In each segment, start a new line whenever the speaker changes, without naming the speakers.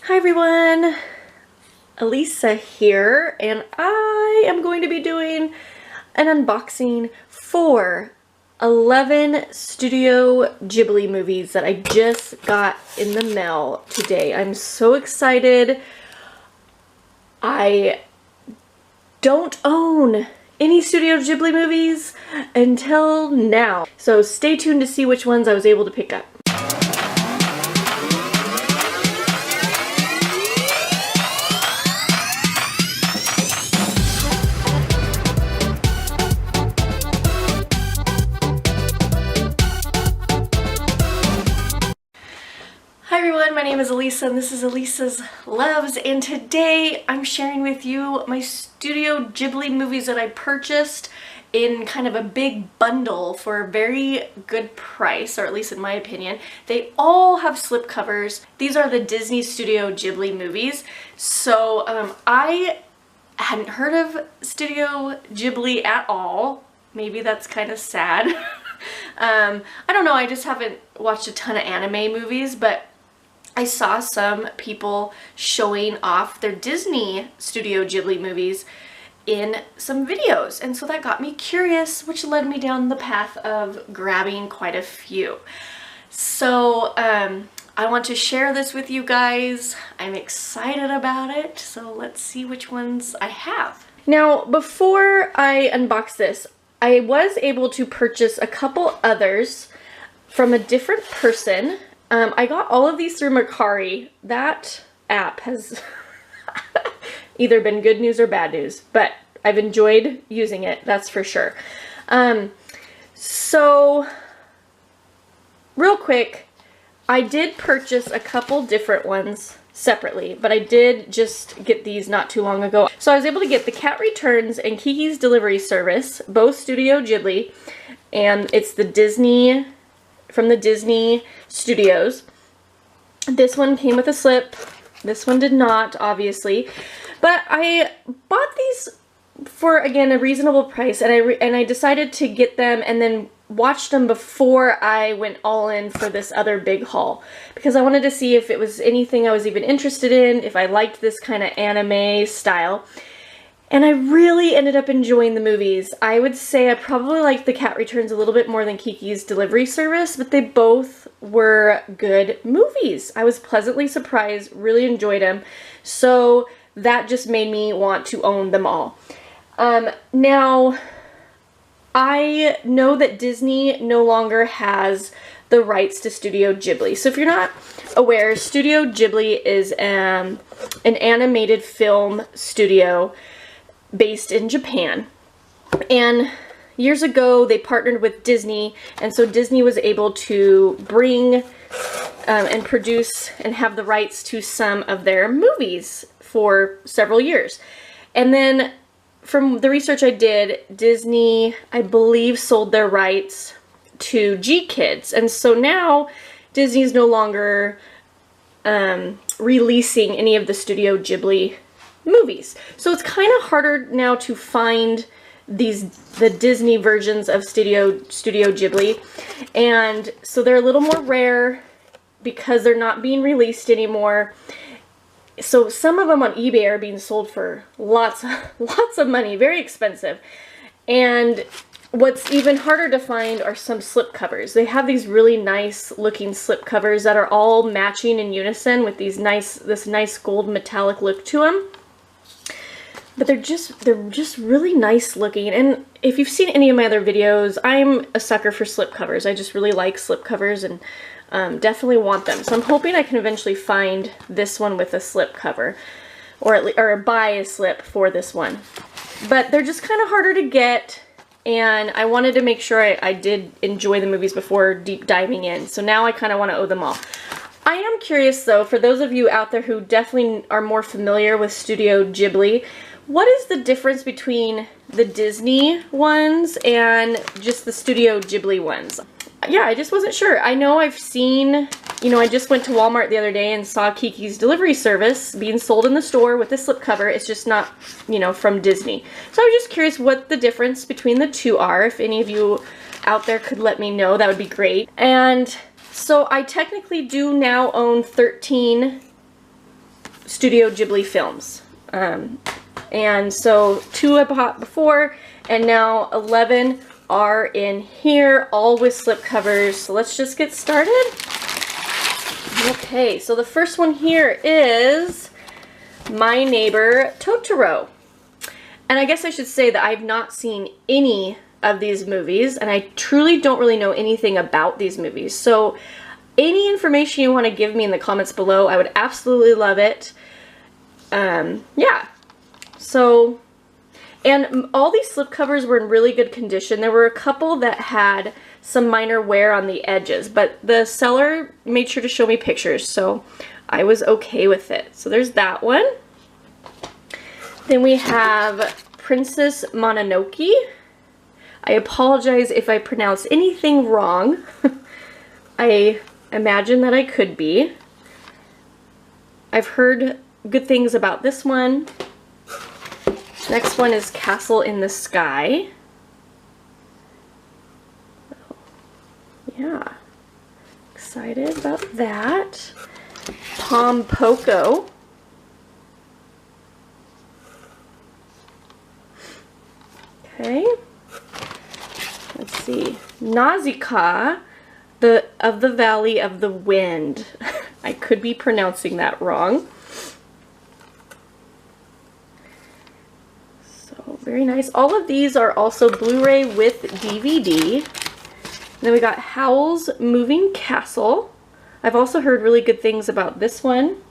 Hi everyone, Alisa here, and I am going to be doing an unboxing for 11 Studio Ghibli movies that I just got in the mail today. I'm so excited. I don't own any Studio Ghibli movies until now, so stay tuned to see which ones I was able to pick up. Hi everyone, my name is Alisa and this is Alisa's Loves, and today I'm sharing with you my Studio Ghibli movies that I purchased in kind of a big bundle for a very good price, or at least in my opinion. They all have slipcovers. These are the Disney Studio Ghibli movies. So I hadn't heard of Studio Ghibli at all. Maybe that's kind of sad. I don't know, I just haven't watched a ton of anime movies, but I saw some people showing off their Disney Studio Ghibli movies in some videos, and so that got me curious, which led me down the path of grabbing quite a few. So I want to share this with you guys. I'm excited about it, so let's see which ones I have. Now, before I unbox this, I was able to purchase a couple others from a different person. I got all of these through Mercari. That app has either been good news or bad news, but I've enjoyed using it, that's for sure. So, real quick, I did purchase a couple different ones separately, but I did just get these not too long ago. So I was able to get The Cat Returns and Kiki's Delivery Service, both Studio Ghibli, and it's the Disney, from the Disney Studios. This one came with a slip. This one did not, obviously. But I bought these for, again, a reasonable price, and I decided to get them and then watched them before I went all in for this other big haul, because I wanted to see if it was anything I was even interested in, if I liked this kind of anime style. And I really ended up enjoying the movies. I would say I probably liked The Cat Returns a little bit more than Kiki's Delivery Service, but they both were good movies. I was pleasantly surprised, really enjoyed them, so that just made me want to own them all. Now, I know that Disney no longer has the rights to Studio Ghibli. So if you're not aware, Studio Ghibli is an animated film studio based in Japan. And years ago, they partnered with Disney, and so Disney was able to bring and produce and have the rights to some of their movies for several years. And then from the research I did, Disney, I believe, sold their rights to G-Kids. And so now Disney is no longer releasing any of the Studio Ghibli movies. So it's kind of harder now to find the Disney versions of Studio Ghibli. And so they're a little more rare because they're not being released anymore. So some of them on eBay are being sold for lots of money, very expensive. And what's even harder to find are some slip covers. They have these really nice looking slip covers that are all matching in unison with this nice gold metallic look to them. But they're just really nice looking. And if you've seen any of my other videos, I'm a sucker for slip covers. I just really like slip covers and definitely want them. So I'm hoping I can eventually find this one with a slip cover, or buy a slip for this one. But they're just kind of harder to get, and I wanted to make sure I did enjoy the movies before deep diving in. So now I kind of want to owe them all. I am curious though, for those of you out there who definitely are more familiar with Studio Ghibli, what is the difference between the Disney ones and just the Studio Ghibli ones? Yeah, I just wasn't sure. I know I've seen, I just went to Walmart the other day and saw Kiki's Delivery Service being sold in the store with a slipcover. It's just not, from Disney. So I was just curious what the difference between the two are. If any of you out there could let me know, that would be great. And so I technically do now own 13 Studio Ghibli films. And so 2 I bought before, and now 11 are in here, all with slip covers. So let's just get started. Okay, so the first one here is My Neighbor Totoro. And I guess I should say that I've not seen any of these movies, and I truly don't really know anything about these movies. So any information you want to give me in the comments below, I would absolutely love it. Yeah. So, and all these slipcovers were in really good condition. There were a couple that had some minor wear on the edges, but the seller made sure to show me pictures, so I was okay with it. So there's that one. Then we have Princess Mononoke. I apologize if I pronounce anything wrong. I imagine that I could be. I've heard good things about this one. Next one is Castle in the Sky. Yeah, excited about that. Pom Poko. Okay. Let's see. Nausicaa, of the Valley of the Wind. I could be pronouncing that wrong. So very nice. All of these are also Blu-ray with DVD. And then we got Howl's Moving Castle. I've also heard really good things about this one.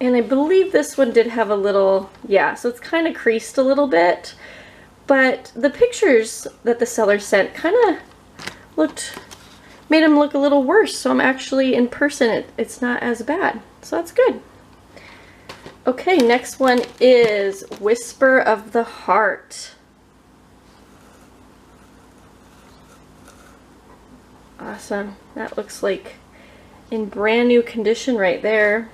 And I believe this one did have a little, yeah, so it's kind of creased a little bit. But the pictures that the seller sent kind of made them look a little worse. So I'm actually, in person, it's not as bad. So that's good. Okay, next one is Whisper of the Heart. Awesome. That looks like in brand new condition right there.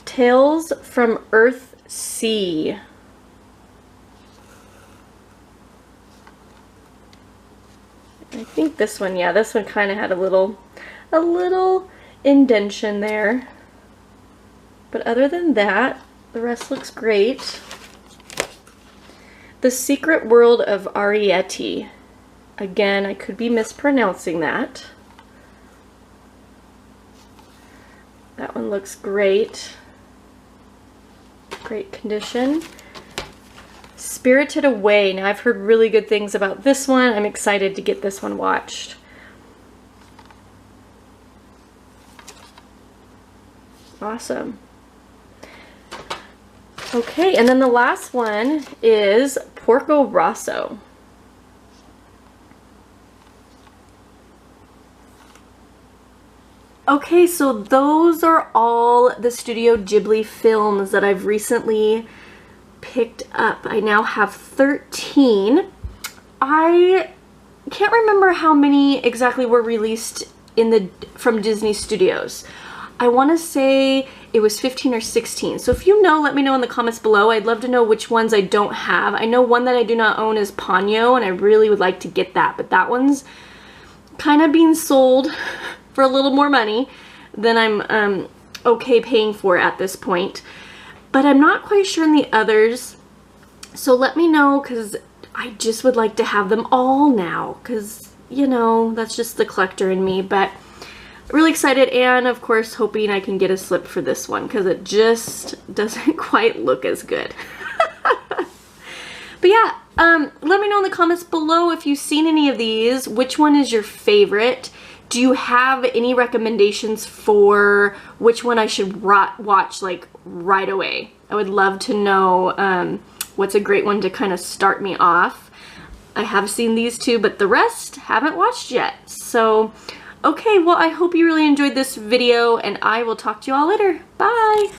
Tales from Earth Sea. I think this one, yeah, this one kind of had a little indentation there. But other than that, the rest looks great. The Secret World of Ariete. Again, I could be mispronouncing that. That one looks great. Great condition. Spirited Away. Now, I've heard really good things about this one. I'm excited to get this one watched. Awesome. Okay, and then the last one is Porco Rosso. Okay, so those are all the Studio Ghibli films that I've recently picked up. I now have 13. I can't remember how many exactly were released from Disney Studios. I want to say it was 15 or 16. So if you know, let me know in the comments below. I'd love to know which ones I don't have. I know one that I do not own is Ponyo, and I really would like to get that, but that one's kind of being sold for a little more money than I'm okay paying for at this point. But I'm not quite sure in the others. So let me know, because I just would like to have them all now, because, you know, that's just the collector in me. But really excited, and of course hoping I can get a slip for this one, because it just doesn't quite look as good. But yeah, let me know in the comments below if you've seen any of these. Which one is your favorite? Do you have any recommendations for which one I should watch like right away? I would love to know what's a great one to kind of start me off. I have seen these two, but the rest haven't watched yet. So, okay, well, I hope you really enjoyed this video, and I will talk to you all later. Bye!